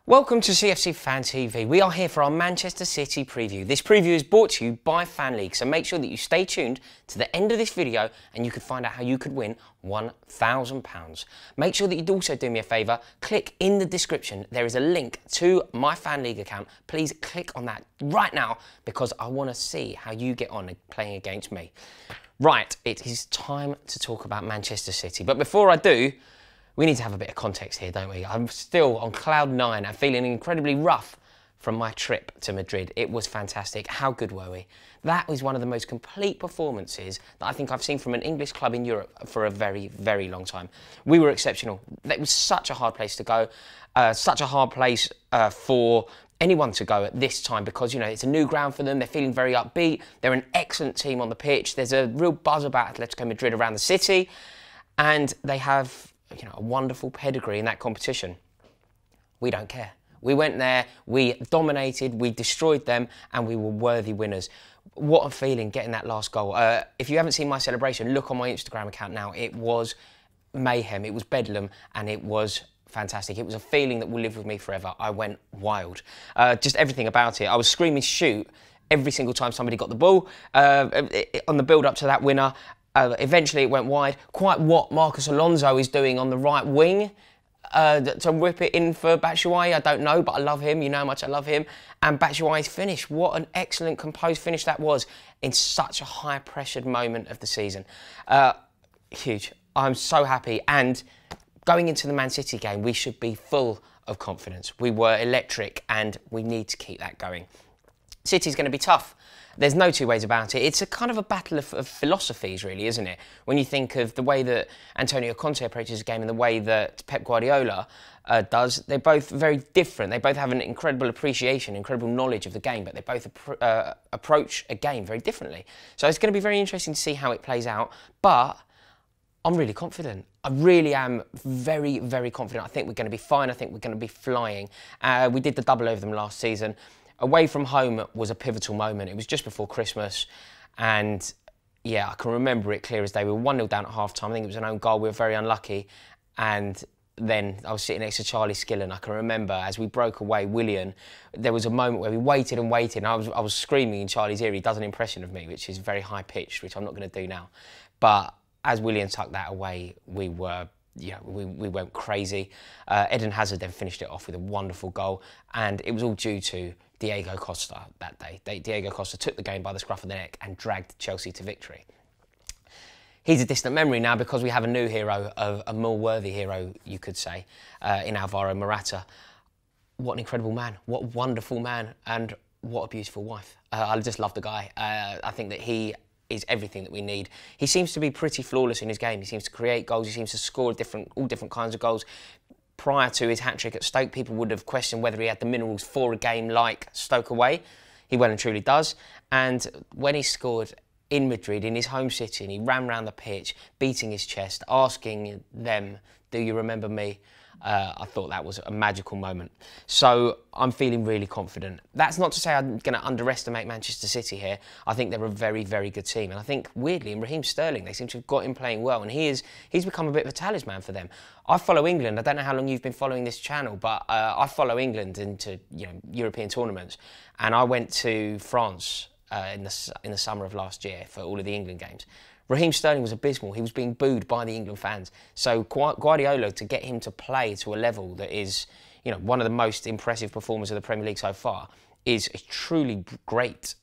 Welcome to CFC Fan TV. We are here for our Manchester City preview. This preview is brought to you by Fan League, so make sure that you stay tuned to the end of this video and you can find out how you could win £1,000. Make sure that you also do me a favour, click in the description. There is a link to my Fan League account. Please click on that right now because I want to see how you get on playing against me. Right, it is time to talk about Manchester City. But before I do, we need to have a bit of context here, don't we? I'm still on cloud nine. I'm feeling incredibly rough from my trip to Madrid. It was fantastic. How good were we? That was one of the most complete performances that I think I've seen from an English club in Europe for a very, very long time. We were exceptional. It was such a hard place to go, such a hard place for anyone to go at this time because, you know, it's a new ground for them. They're feeling very upbeat. They're an excellent team on the pitch. There's a real buzz about Atletico Madrid around the city, and they have, you know, a wonderful pedigree in that competition. We don't care. We went there, we dominated, we destroyed them, and we were worthy winners. What a feeling getting that last goal. If you haven't seen my celebration, look on my Instagram account now. It was mayhem, it was bedlam, and it was fantastic. It was a feeling that will live with me forever. I went wild. Just everything about it. I was screaming shoot every single time somebody got the ball on the build-up to that winner. Eventually it went wide. Quite what Marcos Alonso is doing on the right wing to whip it in for Batshuayi, I don't know, but I love him. You know how much I love him. And Batshuayi's finish. What an excellent composed finish that was in such a high-pressured moment of the season. Huge. I'm so happy. And going into the Man City game, we should be full of confidence. We were electric and we need to keep that going. City's going to be tough. There's no two ways about it. It's a kind of a battle of philosophies, really, isn't it? When you think of the way that Antonio Conte approaches the game and the way that Pep Guardiola does, they're both very different. They both have an incredible appreciation, incredible knowledge of the game, but they both approach a game very differently. So it's going to be very interesting to see how it plays out. But I'm really confident. I really am very, very confident. I think we're going to be fine. I think we're going to be flying. We did the double over them last season. Away from home was a pivotal moment. It was just before Christmas, and yeah, I can remember it clear as day. We were 1-0 down at half-time. I think it was an own goal. We were very unlucky, and then I was sitting next to Charlie Skillen. I can remember as we broke away, Willian, there was a moment where we waited and waited, and I was screaming in Charlie's ear. He does an impression of me, which is very high-pitched, which I'm not going to do now. But as Willian tucked that away, we were... yeah, we went crazy. Eden Hazard then finished it off with a wonderful goal, and it was all due to Diego Costa that day. Diego Costa took the game by the scruff of the neck and dragged Chelsea to victory. He's a distant memory now because we have a new hero, a more worthy hero, you could say, in Alvaro Morata. What an incredible man, what a wonderful man, and what a beautiful wife. I just love the guy. I think that he is everything that we need. He seems to be pretty flawless in his game. He seems to create goals. He seems to score all different kinds of goals. Prior to his hat-trick at Stoke, people would have questioned whether he had the minerals for a game like Stoke away. He well and truly does. And when he scored in Madrid, in his home city, and he ran round the pitch, beating his chest, asking them, "Do you remember me?" I thought that was a magical moment. So I'm feeling really confident. That's not to say I'm going to underestimate Manchester City here. I think they're a very, very good team. And I think, weirdly, in Raheem Sterling, they seem to have got him playing well. And he's become a bit of a talisman for them. I follow England. I don't know how long you've been following this channel, but I follow England into, you know, European tournaments. And I went to France in the summer of last year for all of the England games. Raheem Sterling was abysmal. He was being booed by the England fans. So Guardiola, to get him to play to a level that is, you know, one of the most impressive performers of the Premier League so far is a truly great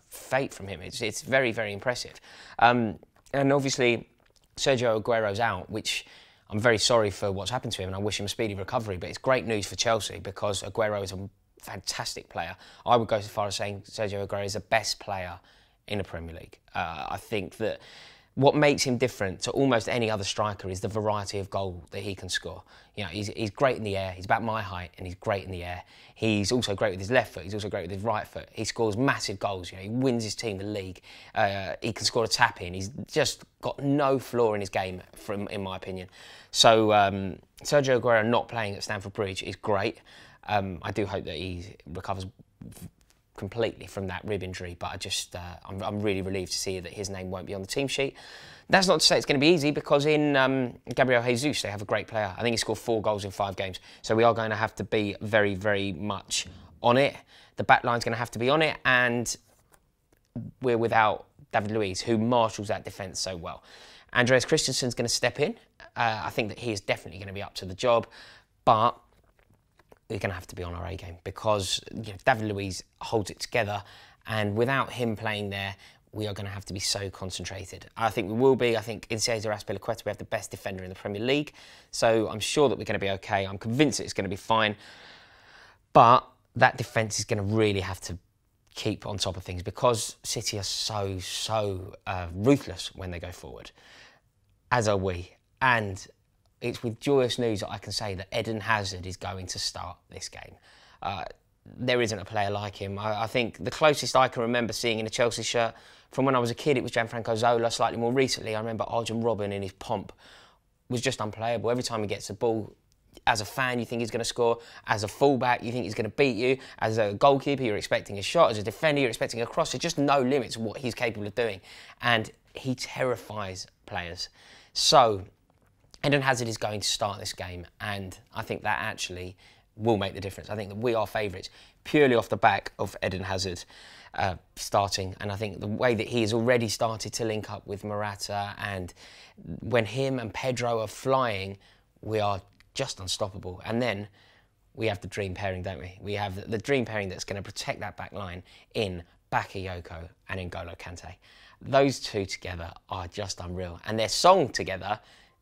feat from him. It's very, very impressive. And obviously, Sergio Aguero's out, which I'm very sorry for what's happened to him, and I wish him a speedy recovery. But it's great news for Chelsea because Aguero is a fantastic player. I would go so far as saying Sergio Aguero is the best player in the Premier League. I think that what makes him different to almost any other striker is the variety of goal that he can score. You know, he's great in the air. He's about my height, and he's great in the air. He's also great with his left foot. He's also great with his right foot. He scores massive goals. You know, he wins his team the league. He can score a tap in. He's just got no flaw in his game, in my opinion. So Sergio Aguero not playing at Stamford Bridge is great. I do hope that he recovers completely from that rib injury, but I'm really relieved to see that his name won't be on the team sheet. That's not to say it's going to be easy, because in Gabriel Jesus, they have a great player. I think he scored 4 goals in 5 games. So we are going to have to be very, very much on it. The back line's going to have to be on it, and we're without David Luiz, who marshals that defence so well. Andreas Christensen's going to step in. I think that he is definitely going to be up to the job, but we're going to have to be on our A game, because David Luiz holds it together, and without him playing there, we are going to have to be so concentrated. I think we will be. I think in Cesar Azpilicueta we have the best defender in the Premier League, so I'm sure that we're going to be okay. I'm convinced that it's going to be fine, but that defence is going to really have to keep on top of things, because City are so ruthless when they go forward, as are we. And it's with joyous news that I can say that Eden Hazard is going to start this game. There isn't a player like him. I think the closest I can remember seeing in a Chelsea shirt from when I was a kid, it was Gianfranco Zola. Slightly more recently, I remember Arjen Robben in his pomp was just unplayable. Every time he gets the ball, as a fan, you think he's going to score. As a fullback, you think he's going to beat you. As a goalkeeper, you're expecting a shot. As a defender, you're expecting a cross. There's just no limits to what he's capable of doing. And he terrifies players. So Eden Hazard is going to start this game, and I think that actually will make the difference. I think that we are favourites purely off the back of Eden Hazard starting, and I think the way that he has already started to link up with Morata, and when him and Pedro are flying, we are just unstoppable. And then we have the dream pairing, don't we? We have the dream pairing that's going to protect that back line in Bakayoko and N'Golo Kante. Those two together are just unreal, and their song together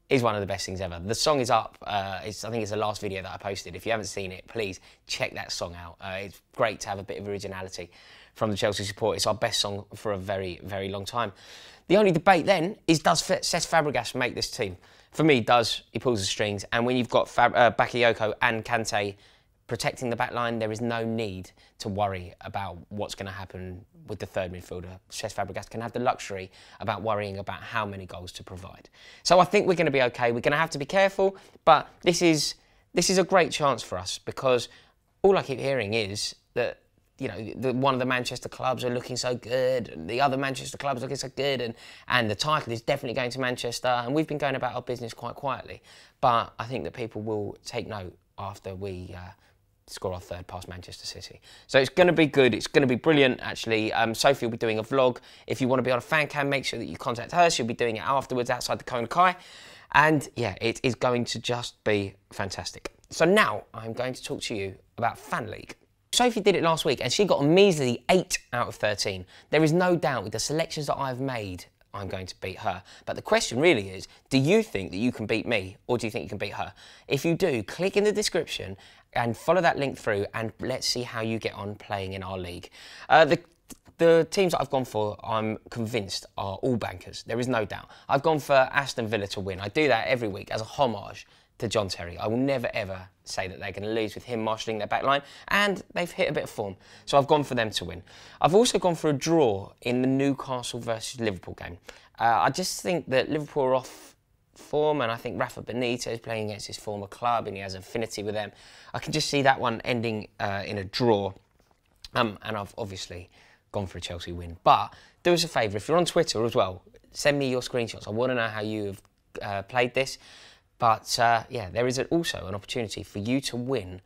is one of the best things ever. The song is up. I think it's the last video that I posted. If you haven't seen it, please check that song out. It's great to have a bit of originality from the Chelsea support. It's our best song for a very, very long time. The only debate then is, does Cesc Fabregas make this team? For me, he does. He pulls the strings. And when you've got Bakayoko and Kante protecting the back line, there is no need to worry about what's going to happen with the third midfielder. Cesc Fabregas can have the luxury about worrying about how many goals to provide. So I think we're going to be okay. We're going to have to be careful, but this is a great chance for us, because all I keep hearing is that one of the Manchester clubs are looking so good, and the other Manchester clubs are looking so good, and the title is definitely going to Manchester, and we've been going about our business quite quietly. But I think that people will take note after we score our third past Manchester City. So it's going to be good. It's going to be brilliant, actually. Sophie will be doing a vlog. If you want to be on a fan cam, make sure that you contact her. She'll be doing it afterwards outside the Kona Kai. And yeah, it is going to just be fantastic. So now I'm going to talk to you about Fan League. Sophie did it last week, and she got a measly 8 out of 13. There is no doubt with the selections that I've made, I'm going to beat her. But the question really is, do you think that you can beat me, or do you think you can beat her? If you do, click in the description and follow that link through, and let's see how you get on playing in our league. The teams that I've gone for, I'm convinced, are all bankers. There is no doubt. I've gone for Aston Villa to win. I do that every week as a homage to John Terry. I will never ever say that they're going to lose with him marshalling their back line, and they've hit a bit of form. So I've gone for them to win. I've also gone for a draw in the Newcastle versus Liverpool game. I just think that Liverpool are off form, and I think Rafa Benitez is playing against his former club and he has affinity with them. I can just see that one ending in a draw. And I've obviously gone for a Chelsea win. But do us a favour, if you're on Twitter as well, send me your screenshots. I want to know how you have played this. But yeah, there is also an opportunity for you to win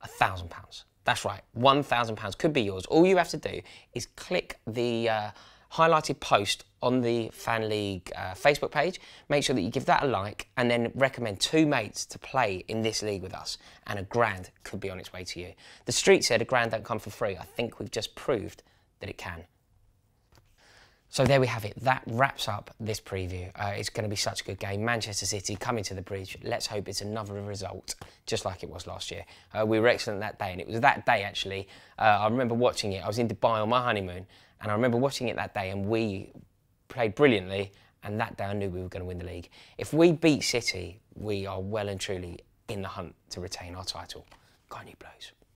£1,000. That's right, £1,000 could be yours. All you have to do is click the highlighted post on the Fan League Facebook page. Make sure that you give that a like, and then recommend 2 mates to play in this league with us, and £1,000 could be on its way to you. The street said £1,000 don't come for free. I think we've just proved that it can. So there we have it. That wraps up this preview. It's going to be such a good game. Manchester City coming to the bridge. Let's hope it's another result, just like it was last year. We were excellent that day, and it was that day, actually. I remember watching it. I was in Dubai on my honeymoon, and I remember watching it that day, and we played brilliantly, and that day I knew we were going to win the league. If we beat City, we are well and truly in the hunt to retain our title. Go on, you Blues.